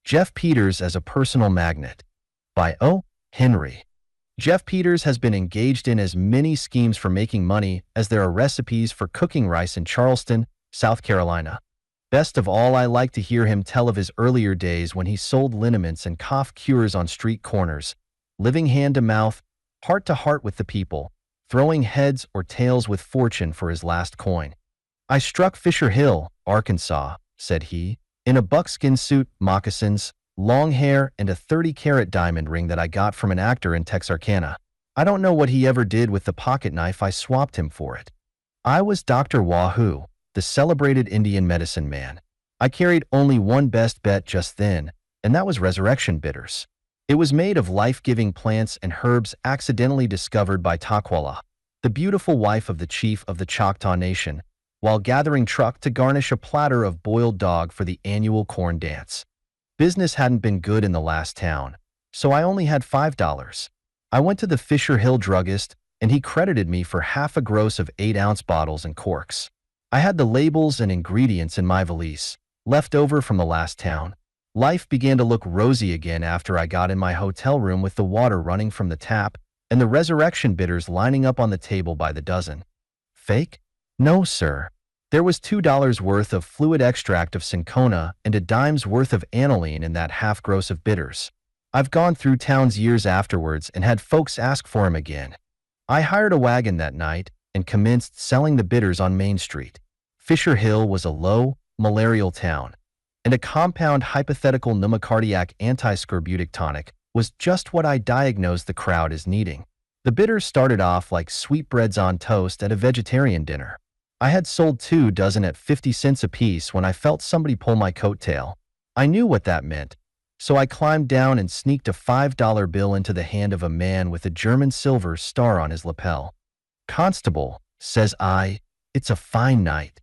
Jeff Peters as a Personal Magnet by O. Henry. Jeff Peters has been engaged in as many schemes for making money as there are recipes for cooking rice in Charleston, South Carolina. Best of all, I like to hear him tell of his earlier days when he sold liniments and cough cures on street corners, living hand to mouth, heart to heart with the people, throwing heads or tails with fortune for his last coin. "I struck Fisher Hill, Arkansas," said he, "in a buckskin suit, moccasins, long hair, and a 30-carat diamond ring that I got from an actor in Texarkana. I don't know what he ever did with the pocket knife I swapped him for it. I was Dr. Wahoo, the celebrated Indian medicine man. I carried only one best bet just then, and that was resurrection bitters. It was made of life-giving plants and herbs accidentally discovered by Taquala, the beautiful wife of the chief of the Choctaw Nation, while gathering truck to garnish a platter of boiled dog for the annual corn dance. Business hadn't been good in the last town, so I only had $5. I went to the Fisher Hill druggist, and he credited me for half a gross of 8-ounce bottles and corks. I had the labels and ingredients in my valise, left over from the last town. Life began to look rosy again after I got in my hotel room with the water running from the tap and the resurrection bitters lining up on the table by the dozen. Fake? No, sir. There was $2 worth of fluid extract of cinchona and a dime's worth of aniline in that half gross of bitters. I've gone through towns years afterwards and had folks ask for 'em again. I hired a wagon that night and commenced selling the bitters on Main Street. Fisher Hill was a low, malarial town, and a compound hypothetical pneumocardiac antiscorbutic tonic was just what I diagnosed the crowd as needing. The bitters started off like sweetbreads on toast at a vegetarian dinner. I had sold 2 dozen at 50 cents apiece when I felt somebody pull my coattail. I knew what that meant, so I climbed down and sneaked a $5 bill into the hand of a man with a German silver star on his lapel. "Constable," says I, "it's a fine night.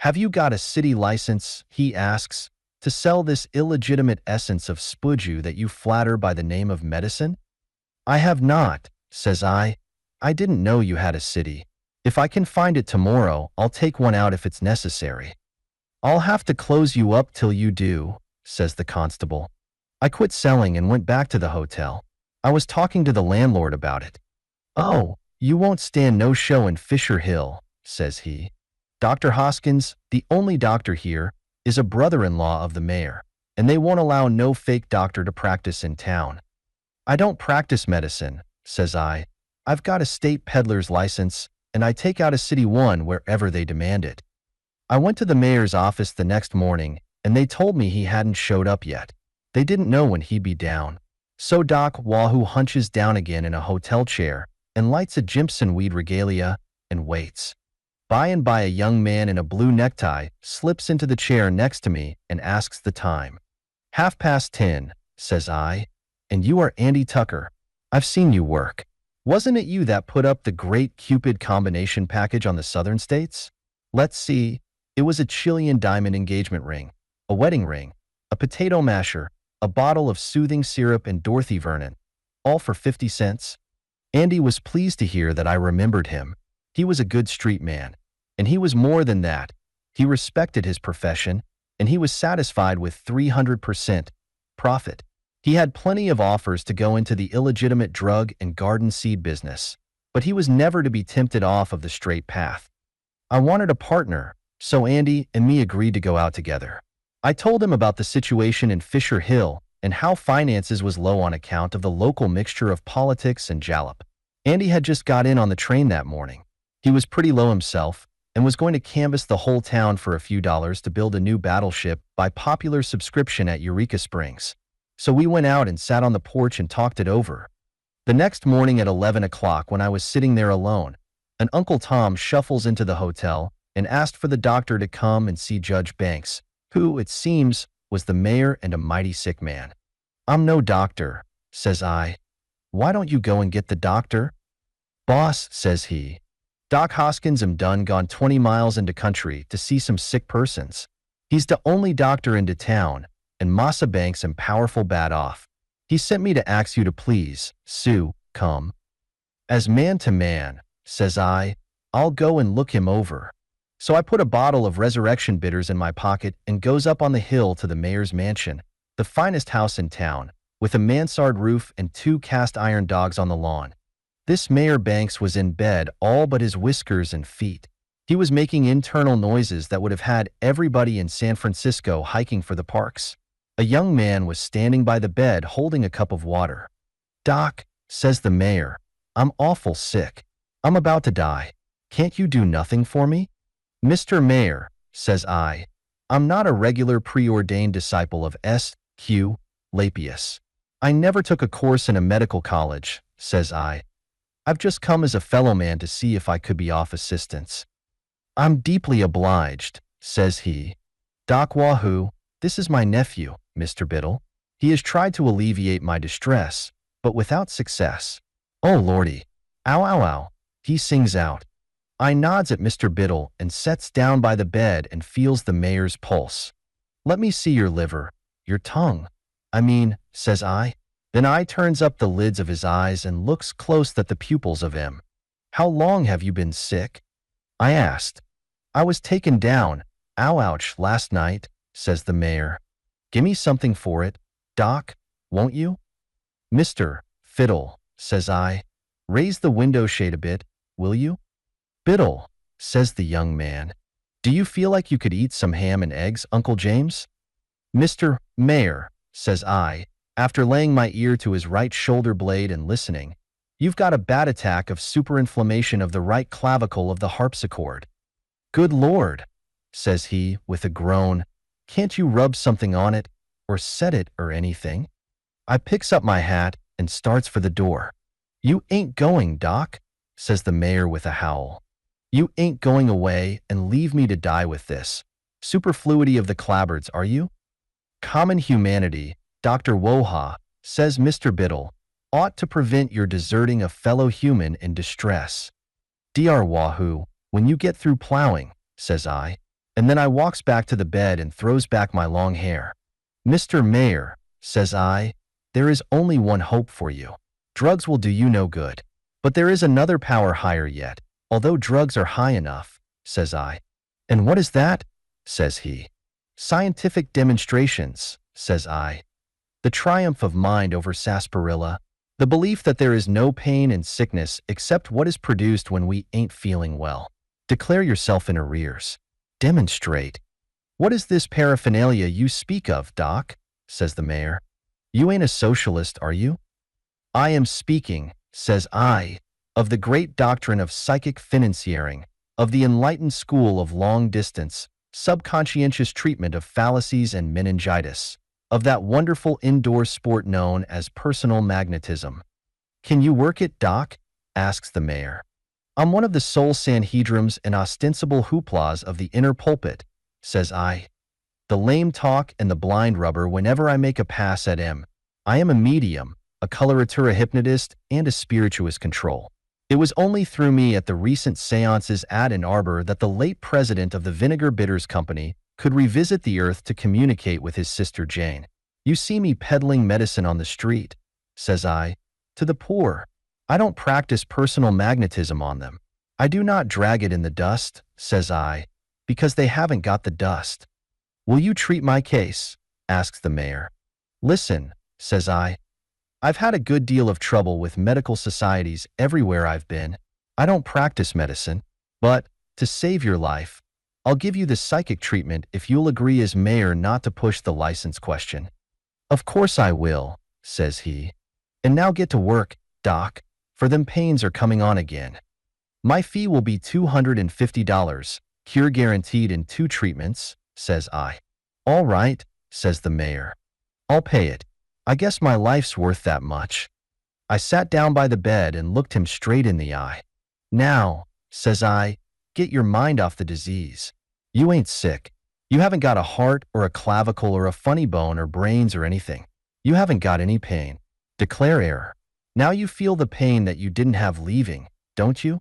Have you got a city license," he asks, "to sell this illegitimate essence of spudju that you flatter by the name of medicine?" "I have not," says I. "I didn't know you had a city. If I can find it tomorrow, I'll take one out if it's necessary." "I'll have to close you up till you do," says the constable. I quit selling and went back to the hotel. I was talking to the landlord about it. "Oh, you won't stand no show in Fisher Hill," says he. "Dr. Hoskins, the only doctor here, is a brother-in-law of the mayor, and they won't allow no fake doctor to practice in town." "I don't practice medicine," says I. "I've got a state peddler's license, and I take out a city one wherever they demand it." I went to the mayor's office the next morning, and they told me he hadn't showed up yet. They didn't know when he'd be down. So Doc Wahoo hunches down again in a hotel chair and lights a Jimson weed regalia and waits. By and by, a young man in a blue necktie slips into the chair next to me and asks the time. "10:30, says I. "And you are Andy Tucker. I've seen you work. Wasn't it you that put up the great Cupid combination package on the Southern States?" "Let's see. It was a Chilean diamond engagement ring, a wedding ring, a potato masher, a bottle of soothing syrup, and Dorothy Vernon, all for 50 cents. Andy was pleased to hear that I remembered him. He was a good street man, and he was more than that. He respected his profession, and he was satisfied with 300% profit. He had plenty of offers to go into the illegitimate drug and garden seed business, but he was never to be tempted off of the straight path. I wanted a partner, so Andy and me agreed to go out together. I told him about the situation in Fisher Hill and how finances was low on account of the local mixture of politics and jalap. Andy had just got in on the train that morning. He was pretty low himself and was going to canvass the whole town for a few dollars to build a new battleship by popular subscription at Eureka Springs. So we went out and sat on the porch and talked it over. The next morning at 11 o'clock, when I was sitting there alone, an Uncle Tom shuffles into the hotel and asked for the doctor to come and see Judge Banks, who, it seems, was the mayor and a mighty sick man. "I'm no doctor," says I. "Why don't you go and get the doctor?" "Boss," says he, "Doc Hoskins done gone 20 miles into country to see some sick persons. He's the only doctor into town, and Massa Banks powerful bad off. He sent me to ask you to please, Sue, come." "As man to man," says I, "I'll go and look him over." So I put a bottle of resurrection bitters in my pocket and goes up on the hill to the mayor's mansion, the finest house in town, with a mansard roof and 2 cast-iron dogs on the lawn. This Mayor Banks was in bed all but his whiskers and feet. He was making internal noises that would have had everybody in San Francisco hiking for the parks. A young man was standing by the bed holding a cup of water. "Doc," says the mayor, "I'm awful sick. I'm about to die. Can't you do nothing for me?" "Mr. Mayor," says I, "I'm not a regular preordained disciple of S.Q. Lapius. I never took a course in a medical college," says I. "I've just come as a fellow man to see if I could be off assistance." "I'm deeply obliged," says he. "Doc Wahoo, this is my nephew, Mr. Biddle. He has tried to alleviate my distress, but without success." "Oh lordy. Ow ow ow," he sings out. I nods at Mr. Biddle and sets down by the bed and feels the mayor's pulse. "Let me see your liver, your tongue. Says I. Then I turns up the lids of his eyes and looks close at the pupils of him. "How long have you been sick?" I asked. "I was taken down, ouch, last night," says the mayor. "Gimme something for it, Doc, won't you?" "Mr. Fiddle," says I, "raise the window shade a bit, will you?" "Biddle," says the young man, "do you feel like you could eat some ham and eggs, Uncle James?" "Mr. Mayor," says I, after laying my ear to his right shoulder blade and listening, "you've got a bad attack of superinflammation of the right clavicle of the harpsichord." "Good Lord," says he with a groan, "can't you rub something on it, or set it or anything?" I picks up my hat and starts for the door. "You ain't going, Doc," says the mayor with a howl. "You ain't going away and leave me to die with this superfluity of the clapboards, are you?" "Common humanity, Dr. Woha," says Mr. Biddle, "ought to prevent your deserting a fellow human in distress." "Dr. Wahoo, when you get through plowing," says I, and then I walks back to the bed and throws back my long hair. "Mr. Mayor," says I, "there is only one hope for you. Drugs will do you no good. But there is another power higher yet, although drugs are high enough," says I. "And what is that?" says he. "Scientific demonstrations," says I. "The triumph of mind over sarsaparilla, the belief that there is no pain and sickness except what is produced when we ain't feeling well. Declare yourself in arrears. Demonstrate." "What is this paraphernalia you speak of, Doc?" says the mayor. "You ain't a socialist, are you?" "I am speaking," says I, "of the great doctrine of psychic financiering, of the enlightened school of long-distance, subconscientious treatment of fallacies and meningitis, of that wonderful indoor sport known as personal magnetism." "Can you work it, Doc?" asks the mayor. "I'm one of the sole sanhedrims and ostensible hooplas of the inner pulpit," says I. "The lame talk and the blind rubber whenever I make a pass at him. I am a medium, a coloratura hypnotist, and a spirituous control. It was only through me at the recent seances at Ann Arbor that the late president of the Vinegar Bitters Company could revisit the earth to communicate with his sister Jane. You see me peddling medicine on the street," says I, "to the poor. I don't practice personal magnetism on them. I do not drag it in the dust," says I, "because they haven't got the dust." "Will you treat my case?" asks the mayor. "Listen," says I, "I've had a good deal of trouble with medical societies everywhere I've been. I don't practice medicine, but, to save your life, I'll give you the psychic treatment if you'll agree as mayor not to push the license question." "Of course I will," says he. "And now get to work, Doc, for them pains are coming on again. My fee will be $250, cure guaranteed in 2 treatments," says I. "All right," says the mayor. "I'll pay it. I guess my life's worth that much." I sat down by the bed and looked him straight in the eye. "Now," says I, "get your mind off the disease. You ain't sick. You haven't got a heart or a clavicle or a funny bone or brains or anything. You haven't got any pain. Declare error. Now you feel the pain that you didn't have leaving, don't you?"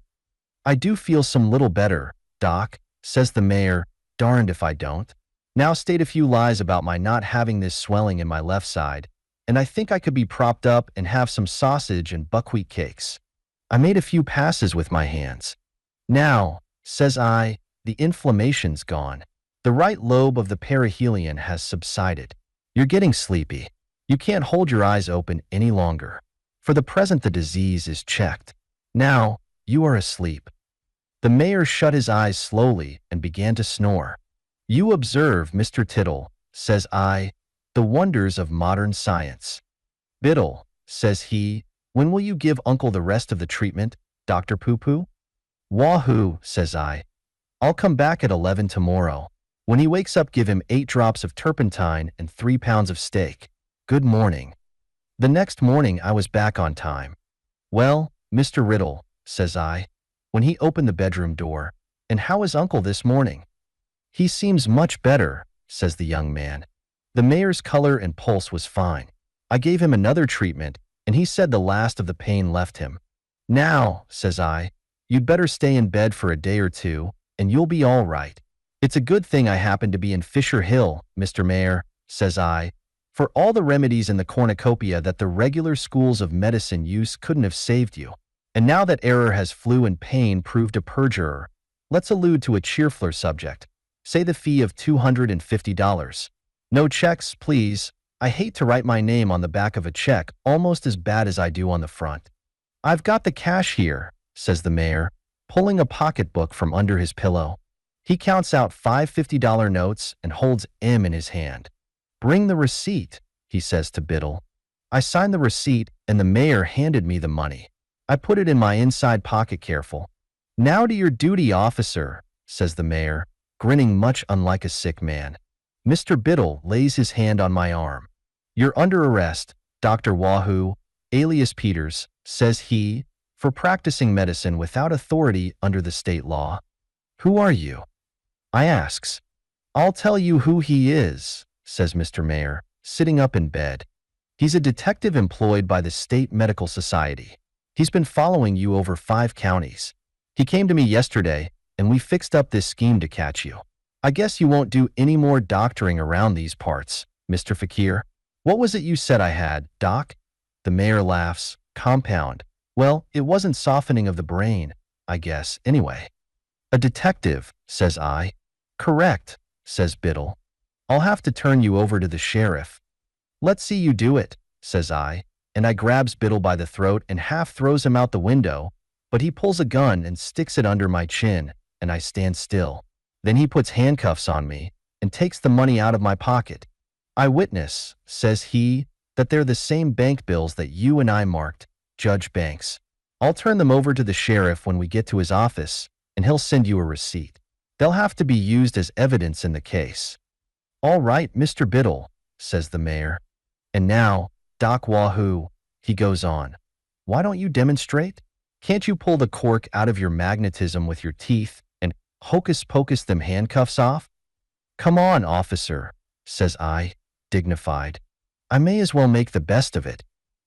"I do feel some little better, Doc," says the mayor, "darned if I don't. Now state a few lies about my not having this swelling in my left side, and I think I could be propped up and have some sausage and buckwheat cakes." I made a few passes with my hands. "Now," says I, "the inflammation's gone. The right lobe of the perihelion has subsided. You're getting sleepy. You can't hold your eyes open any longer. For the present, the disease is checked. Now, you are asleep. The mayor shut his eyes slowly and began to snore. You observe, Mr. Tittle, says I, the wonders of modern science. Biddle, says he, when will you give Uncle the rest of the treatment, Dr. Poo-Poo? Wahoo, says I. I'll come back at 11 tomorrow. When he wakes up, give him 8 drops of turpentine and 3 pounds of steak. Good morning. The next morning I was back on time. Well, Mr. Riddle, says I, when he opened the bedroom door, and how is Uncle this morning? He seems much better, says the young man. The mayor's color and pulse was fine. I gave him another treatment, and he said the last of the pain left him. Now, says I, you'd better stay in bed for a day or two, and you'll be all right. It's a good thing I happened to be in Fisher Hill, Mr. Mayor, says I, for all the remedies in the cornucopia that the regular schools of medicine use couldn't have saved you. And now that error has flu and pain proved a perjurer, let's allude to a cheerfuler subject. Say the fee of $250. No checks, please. I hate to write my name on the back of a check almost as bad as I do on the front. I've got the cash here, says the mayor, pulling a pocketbook from under his pillow. He counts out 5 $50 notes and holds M in his hand. Bring the receipt, he says to Biddle. I signed the receipt and the mayor handed me the money. I put it in my inside pocket careful. Now to your duty, officer, says the mayor, grinning much unlike a sick man. Mr. Biddle lays his hand on my arm. You're under arrest, Dr. Wahoo, alias Peters, says he, for practicing medicine without authority under the state law. Who are you? I asks. I'll tell you who he is, says Mr. Mayor, sitting up in bed. He's a detective employed by the State Medical Society. He's been following you over 5 counties. He came to me yesterday, and we fixed up this scheme to catch you. I guess you won't do any more doctoring around these parts, Mr. Fakir. What was it you said I had, Doc? The mayor laughs. Compound. Well, it wasn't softening of the brain, I guess, anyway. A detective, says I. Correct, says Biddle. I'll have to turn you over to the sheriff. Let's see you do it, says I, and I grabs Biddle by the throat and half throws him out the window, but he pulls a gun and sticks it under my chin, and I stand still. Then he puts handcuffs on me and takes the money out of my pocket. I witness, says he, that they're the same bank bills that you and I marked, Judge Banks. I'll turn them over to the sheriff when we get to his office, and he'll send you a receipt. They'll have to be used as evidence in the case. All right, Mr. Biddle, says the mayor. And now, Doc Wahoo, he goes on. Why don't you demonstrate? Can't you pull the cork out of your magnetism with your teeth and hocus-pocus them handcuffs off? Come on, officer, says I, dignified. I may as well make the best of it.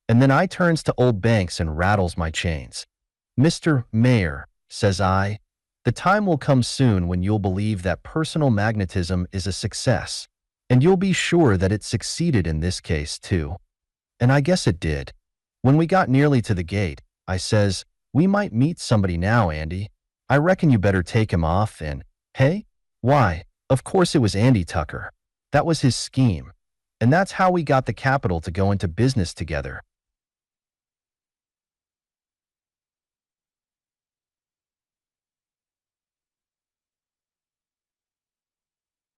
And then I turns to old Banks and rattles my chains. Mr. Mayor, says I, the time will come soon when you'll believe that personal magnetism is a success, and you'll be sure that it succeeded in this case too. And I guess it did. When we got nearly to the gate, I says, we might meet somebody now, Andy. I reckon you better take him off and, hey? Why, of course it was Andy Tucker. That was his scheme. And that's how we got the capital to go into business together.